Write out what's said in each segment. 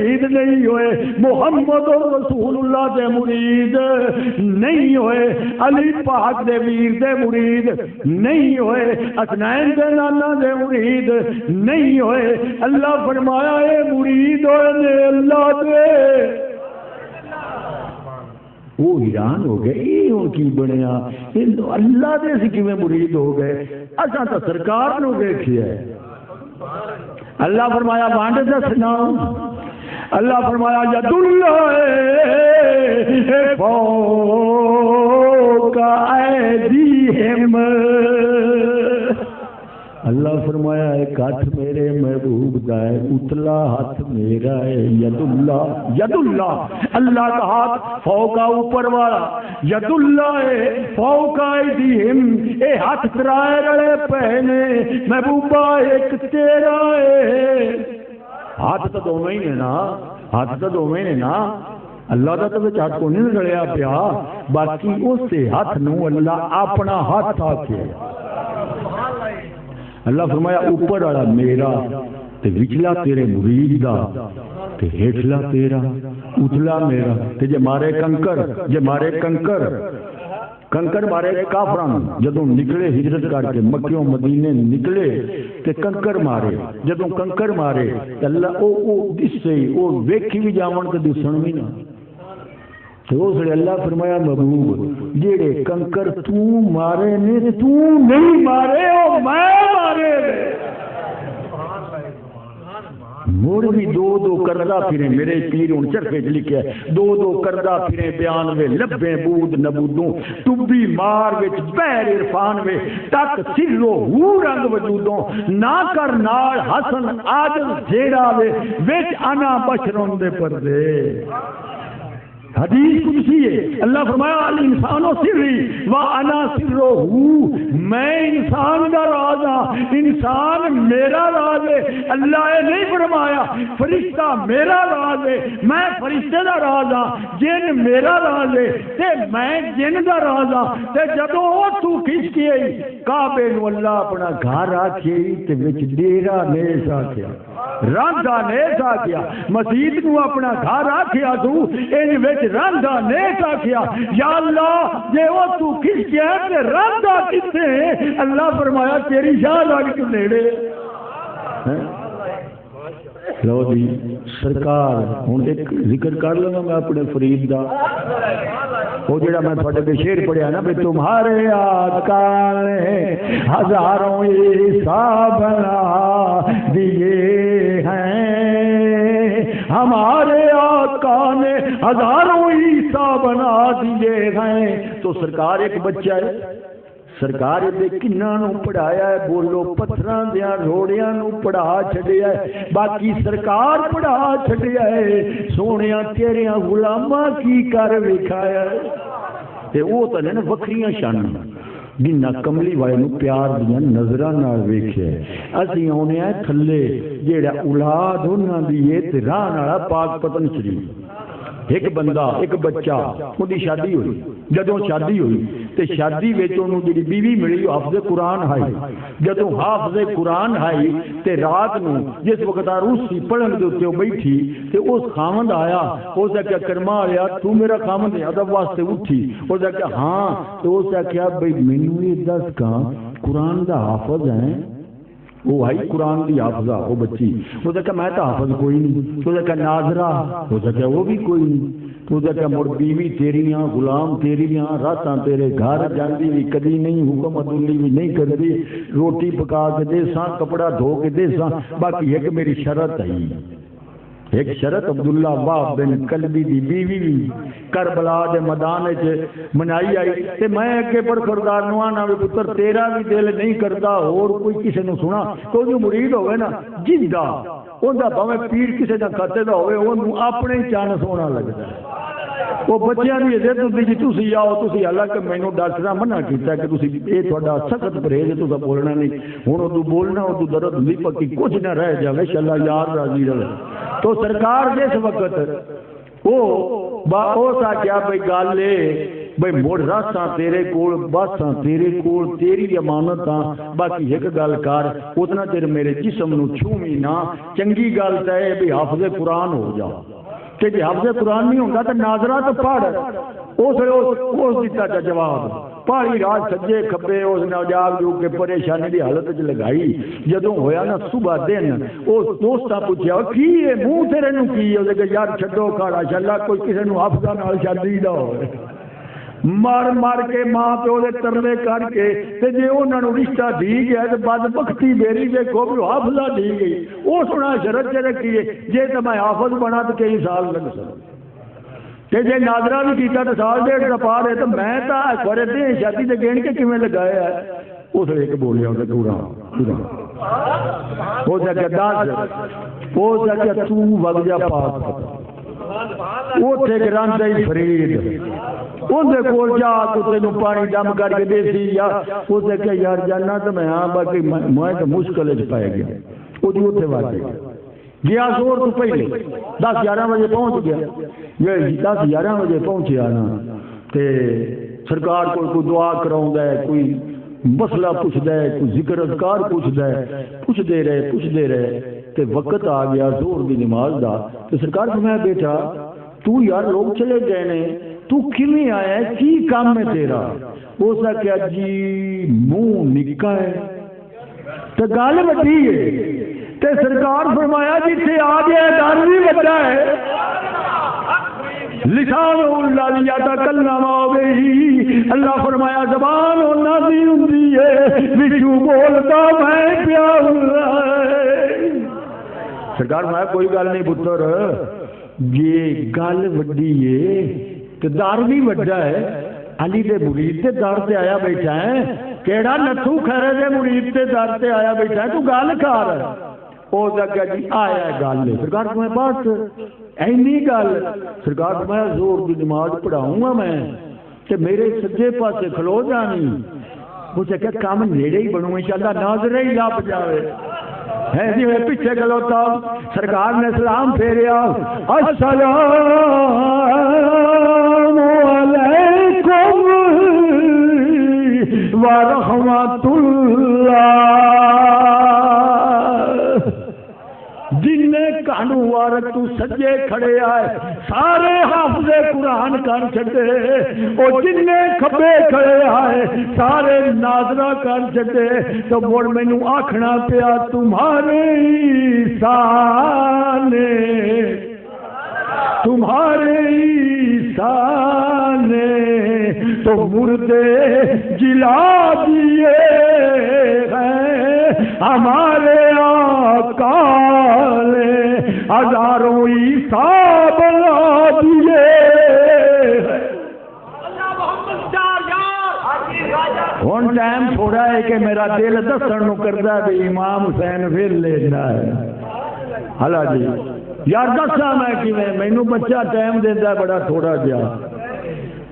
مرید نہیں ہوئے، محمد رسول اللہ دے مرید نہیں ہوئے، علی پاک دے ویر دے مرید نہیں ہوئے، حسنین دے نانا دے مرید نہیں ہوئے، اللہ فرمایا اے مرید ہوئے نے اللہ دے۔ وہ حیران ہو گئے، یہ ہوں کی بنیا اللہ دے سی کی میں مرید ہو گئے، اچھا تو سرکار نو دیکھیا ہے۔ اللہ فرمایا وانڈ دسنا، اللہ فرمایا ید اللہ فوق ایدیہم، اللہ فرمایا ایک ہاتھ میرے محبوب دا ہے، اتلا ہاتھ میرا ہے، ید اللہ، ید اللہ، اللہ کا ہاتھ فوق اوپر والا، ید اللہ ہے فوق ایدیہم، اے ہاتھ ترائے رڑے پہنے محبوبہ ایک تیرا ہے۔ ہاتھ تو دو میں ہی نا، ہاتھ تو دو میں نا، اللہ دا تو ہاتھ کو نہیں رڑیا پیا، باقی اس سے ہاتھ نو اللہ اپنا ہاتھ آکے، اللہ فرمایا اوپر والا میرا تے وچلا تیرے مرید دا تے ہیٹلا تیرا، اتلا میرا، تے جے مارے کنکر، جے مارے کنکر، کنکر مارے کافران جدوں نکلے ہجرت کر کے مکیوں مدینے نکلے تے کنکر مارے، جدوں کنکر مارے اللہ او دس سے او ویکھی بھی جاون تے دسن بھی نہ، تو اس لیے اللہ فرمایا محبوب جیڑے کنکر تو مارے نے تو نہیں مارے او میں مارے مڑ بھی دو دو کردہ پھریں، میرے پیر ان چرفے لکھے دو دو کردہ پھریں بیان وے لبیں بود نبودوں، تبی مار وچ بیر عرفان وے تک سرو ہو رنگ وجودوں، نہ کر نال حسن عادل جیڑا وے وچ انا بشرون دے پردے۔ حدیث قدسی ہے، اللہ فرمایا الانسان سری وانا سرہ، میں انسان کا راز ہاں، انسان میرا راز ہے، اللہ نے نہیں فرمایا فرشتہ میرا راز ہے، میں فرشتے کا راز ہاں، جن میرا راز ہے تے میں جن کا راز ہاں، تے جدوں تو کھچ کے کعبے نو اللہ اپنا گھر آکھے تے وچ ڈیرا نیس آکھیا، راندا نیس آکھیا، مسجد نو اپنا گھر آکھیا تو ان وچ راندا نیک آکھیا، یا اللہ جے وہ تو کھچ کے تے راندا کتے، اللہ فرمایا تیری شاہ لگ کے نیڑے۔ لو جی سرکار ہوں ایک ذکر کر لوں میں اپنے فرید دا، وہ جڑا میں تھوڑے پہ شعر پڑھیا نا بھی تمہارے آقا نے ہزاروں عیسیٰ بنا دیے ہیں، ہمارے آقا نے ہزاروں عیسیٰ بنا دیے ہیں، تو سرکار ایک بچہ ہے، سرکار دے کناں نو پڑھایا ہے، بولو پتھراں دیاں روڑیاں نو پڑھا چھڈیا ہے، باقی سرکار پڑھا چھڈیا ہے، سونیاں تیریاں غلاماں کی کر وکھایا ہے، تے او تے نے وکھریاں شان جنہ کملی والے نو پیار دیاں نظراں نال ویکھیا ہے، اسی اونے آ تھلے جیڑا اولاد انہاں دی اے تے راہ والا پاک پتن شریف، ایک بندہ ایک بچہ اودی شادی ہوئی، جدوں شادی ہوئی تے شادی وچ اونوں جڑی بیوی ملی حافظ قرآن ہائی، جدوں حافظ قرآن ہائی تے رات نو جس وقت عروسی پڑھن دے اوتے بیٹھی تے اس خاوند آیا، اس نے کہا کرما آیا تو میرا خاوند ہے، ادب واسطے اٹھی، اس نے کہا ہاں، تو اس نے کہا بھئی مینوں یہ دس کہاں قرآن دا حافظ ہے، وہ آئی قرآن دی حافظہ وہ بچی، وہ کہا میں تو حافظ کوئی نہیں، تو کہا ناظرہ، وہ کہا وہ بھی کوئی نہیں، تو کہا مڑ بیوی تیریاں غلام تیریاں راتاں تیرے گھر جاندی بھی کدی نہیں، حکم عدولی بھی نہیں کردی، روٹی پکا کے دے ساں کپڑا دھو کے دے ساں، باقی ایک میری شرط ہے، ایک شرط عبداللہ واہ بن کلبی دی بیوی بھی کربلا دے میدان وچ منائی آئی، تے میں اگے بڑ خردار نو آنا وی پتر تیرا بھی دل نہیں کردا اور کوئی کسے نو سنا، تو جو مرید ہوئے نا جندا اوندا بھاویں پیر کسے دا کھاتے دا ہوئے اونوں اپنے ہی چان سونا لگدا ہے، وہ بچیاں دی عزت ہوندی جی تسی آؤ تسی، حالانکہ مینوں ڈاکٹراں منع کیتا کہ تسی اے تہاڈا سخت پرہیز تساں بولنا نہیں، ہن تو بولنا او تو درد نہیں پکی کچھ نہ رہ جاوے انشاءاللہ یار راضی رہے، تو سرکار جس وقت وہ سا کیا بھئی گل بھئی مڑ راساں تیرے کول باساں تیرے کول تیری امانتاں باقی ایک گل کر اتنا چر میرے جسم نو چھومی نہ چنگی گل تے بھی حافظ قرآن ہو جا کہ جی حافظ قرآن نہیں ہوگا تو ناظرہ تو پڑھ اس دیتا جا جواب پاری رات سجے کھبے اس نے جاگ جو کے پریشانی دی حالت وچ لگائی جدوں ہویا نا صبح دن اس دوستا پوچھیا کی ہے منہ تیرے نو کی ہے کہ یار چھڈو کھاڑا چلا کوئی کسے نو حافظہ نال شادی دا ہوئے مار مار کے ماں پیو دے ترلے کر کے تے جے انہاں نو رشتہ دی گیا تے بدبختی میری ویکھو بھی حافظہ دی گئی او سنا شرط چ رکھی ہے جے تے میں حافظ بنا تے کئی سال لگ سکے تے جے ناظرہ بھی کیتا تے سال ڈیڑھ دا پار ہے تے میں تا کرے تے شادی تے گن کے کیویں لگایا ہے اس ایک بولیا تے پورا ہو جگہ دس ہو جگہ تو وگ جا پاس اوتھے گراندے فرید اندر کول جا تو تینوں پانی دم کر کے دے سی یا اسے کہ یار جانا تو میں ہاں باقی میں تو مشکل چ پائے گیا وہ جو اتنے واجے گیا زور تو پہلے 10-11 بجے پہنچ گیا یہ 10-11 بجے پہنچیا نا تے سرکار کوئی دعا کراؤں ہے کوئی مسئلہ پوچھدا ہے کوئی ذکر اذکار پوچھدا ہے پوچھدے رہے تے وقت آ گیا زور دی نماز دا تے سرکار فرمایا بیٹا تو یار لوگ چلے گئے نے تو کیویں آیا ہے کی کام ہے تیرا ہو سکیا جی منہ نکا ہے تے گل وڈی ہے تے سرکار فرمایا جتھے آ گیا ڈر بھی وڈا ہے لسان اللہ یتکلم بہ اللہ فرمایا زبان انہاں دی ہوندی ہے وچوں بولتا میں پیا ہوں سرکار فرمایا کوئی گل نہیں پتر یہ گل وڈی ہے تو دار بھی وڈا ہے علی دے مرید تے دار تے آیا بیٹھا ہے کیڑا نتھو خیرے دے مرید تے دار تے آیا بیٹھا ہے تو گل کر او جگہ جی آیا گل سرکار میں بات اینی گل سرکار میں زور دی نماز پڑھاؤں گا میں تے میرے سجے پاسے کھلو جانی مجھے کہ کام نیڑے ہی بنوں انشاءاللہ ناظر ہی لپ جاوے ہے جی میں پیچھے کھلوتا سرکار نے سلام پھیریا السلام علیکم ورحمۃ اللہ جن کانو وار تو سجے کھڑے آئے سارے حافظ قرآن کر چھڑے او جن کھبے کھڑے آئے سارے ناظرہ کر چھڑے تو مڑ مینو آکھنا پیا تمہارے سانے تو مردے جلا دیے ہیں ہمارے آقا نے ہزاروں عیسیٰ بنا دیے ہوں ٹائم تھوڑا ہے کہ میرا دل دسن نو کرتا ہے امام حسین پھر لینا ہے ہلا جی یار دسا میں کیویں مینوں بچہ ٹائم دینا بڑا تھوڑا جا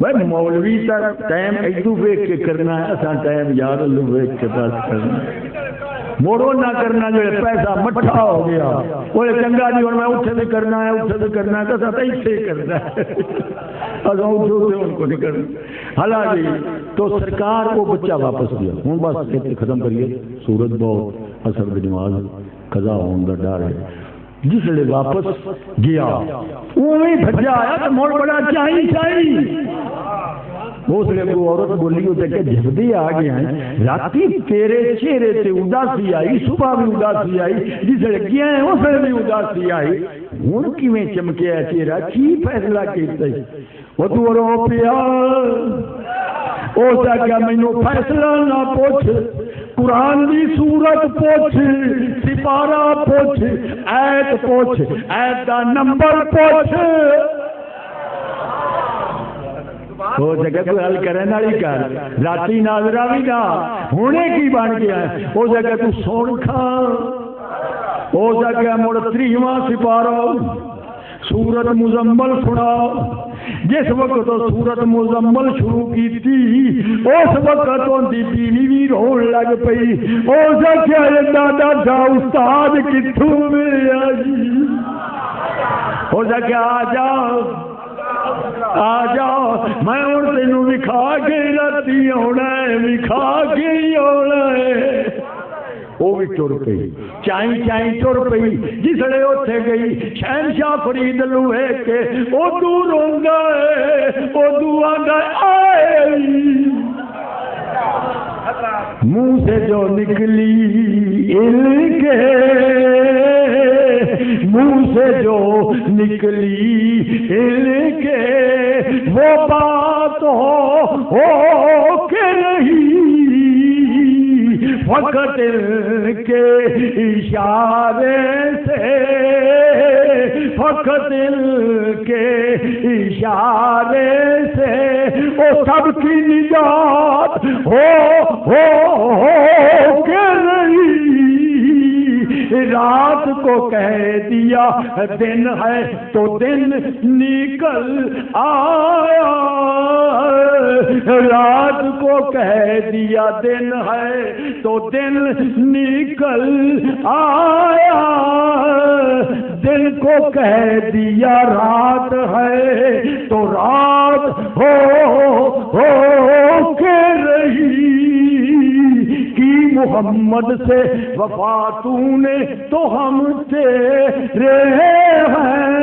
بھائی مولوی تک ٹائم ادو ویک کے کرنا ہے اصا ٹائم یار لو ویک کے بس کرنا موڑو نہ کرنا جو پیسہ مٹھا ہو گیا وہ چنگا جی ہوں میں اٹھے بھی کرنا ہے تو سب ایسے ہی کرنا ہے ان کو نہیں کرنا حالا جی تو سرکار کو بچہ واپس دیا ہوں بس ختم کریے سورج بہت اثر کی نماز قضا ہونے کا ڈر ہے جس لئے واپس گیا اوہی بھجا آیا تو موڑ بڑا چاہی اس لئے وہ عورت بولی ہوتے کہ جبدی آگئے ہیں راتی تیرے چہرے سے اداسی آئی صبح بھی اداسی آئی جس لئے گیا ہے اس لئے بھی اداسی آئی ان کی میں چمکے ہے چہرہ کی فیصلہ کیتا ہے وہ تو رو پیا او ساکیا میں نو فیصلہ نہ پوچھ قرآن دی سورت پوچھ سپارہ پوچھ ایت پوچھ ایت دا نمبر پوچھ وہ جگہ کوئی حل کرنے والی کر راتی ناظرہ بھی نہ ہونے کی بن گیا ہے وہ جگہ تو سون کھا وہ جگہ مڑ 3واں سپارہ سورت مزمل سنا جس وقت تو سورت مزمل شروع کی تھی اس وقت ان کی بیوی بھی رون لگ پئی او جگہ دادا دا استاد کتھوں میں آئی او جگہ آ جا آ جاؤ میں ہوں تینوں وکھا کے راتی آنا ہے وکھا کے ہی آنا ہے وہ بھی ٹر پئی چائیں چائیں ٹر پئی جسے اتنے گئی شہنشاہ فرید نو ویکھ کے ادو روندا ہے ادو آندا آئے منہ سے جو نکلی ان کے منہ سے جو نکلی ان کے وہ بات ہو کے نہیں فقط ان کے اشارے سے فقط ان کے اشارے سے وہ سب کی نجات ہو کے نہیں رات کو کہہ دیا دن ہے تو دن نکل آیا رات کو کہہ دیا دن ہے تو دن نکل آیا دن کو کہہ دیا رات ہے تو رات ہو کے رہی کی محمد سے وفا تو نے تو ہم تیرے ہیں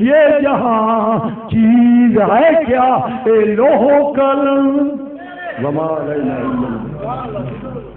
یہ جہاں چیز ہے کیا اے لوہ قلم وما علینا الا